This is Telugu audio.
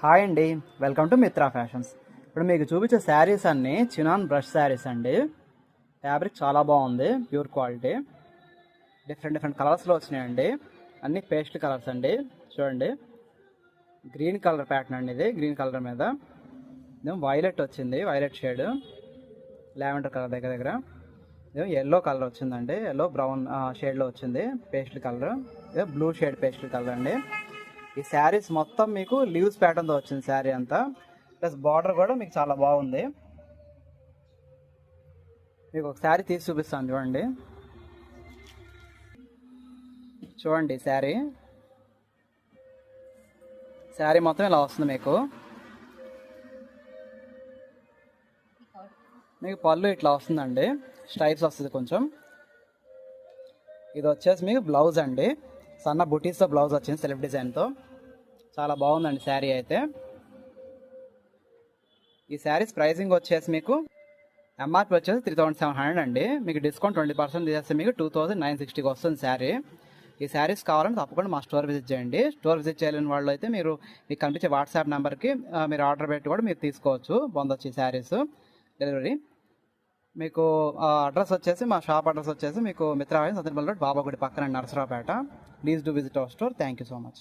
హాయ్ అండి, వెల్కమ్ టు మిత్రా ఫ్యాషన్స్. ఇప్పుడు మీకు చూపించే శారీస్ అన్నీ చినాన్ బ్రష్ శారీస్ అండి. ఫ్యాబ్రిక్ చాలా బాగుంది, ప్యూర్ క్వాలిటీ. డిఫరెంట్ కలర్స్లో వచ్చినాయండి. అన్ని పేస్టల్ కలర్స్ అండి. చూడండి, గ్రీన్ కలర్ ప్యాటర్న్ అండి. ఇది గ్రీన్ కలర్ మీద ఇదేమో వైలెట్ వచ్చింది, వైలెట్ షేడ్, లావెండర్ కలర్ దగ్గర ఇదేమో ఎల్లో కలర్ వచ్చిందండి. ఎల్లో బ్రౌన్ షేడ్లో వచ్చింది పేస్టల్ కలర్. ఇదే బ్లూ షేడ్ పేస్టల్ కలర్ అండి. ఈ శారీస్ మొత్తం మీకు లీవ్స్ ప్యాటర్న్తో వచ్చింది శారీ అంతా. ప్లస్ బార్డర్ కూడా మీకు చాలా బాగుంది. మీకు ఒక శారీ తీసి చూపిస్తాను చూడండి. చూడండి శారీ మొత్తం ఇలా వస్తుంది. మీకు పళ్ళు ఇట్లా వస్తుందండి, స్ట్రైప్స్ వస్తుంది కొంచెం. ఇది వచ్చేసి మీకు బ్లౌజ్ అండి, సన్న బుటీస్తో బ్లౌజ్ వచ్చింది సెల్ఫ్ డిజైన్తో. చాలా బాగుందండి శారీ అయితే. ఈ శారీస్ ప్రైసింగ్ వచ్చేసి మీకు ఎంఆర్పి వచ్చేసి 3700 అండి. మీకు డిస్కౌంట్ 20% తీసేస్తే మీకు 2960కి వస్తుంది శారీ. ఈ శారీస్ కావాలంటే తప్పకుండా మా స్టోర్ విజిట్ చేయండి. స్టోర్ విజిట్ చేయలేని వాళ్ళు అయితే మీకు కనిపించే వాట్సాప్ నెంబర్కి మీరు ఆర్డర్ పెట్టి కూడా మీరు తీసుకోవచ్చు, పొందొచ్చు ఈ శారీస్ డెలివరీ. మీకు అడ్రస్ వచ్చేసి మా షాప్ అడ్రస్ వచ్చేసి మీకు మిత్రా ఫ్యాషన్స్, బాబాగుడి పక్కన Narasaraopet. Please do visit our store. Thank you so much.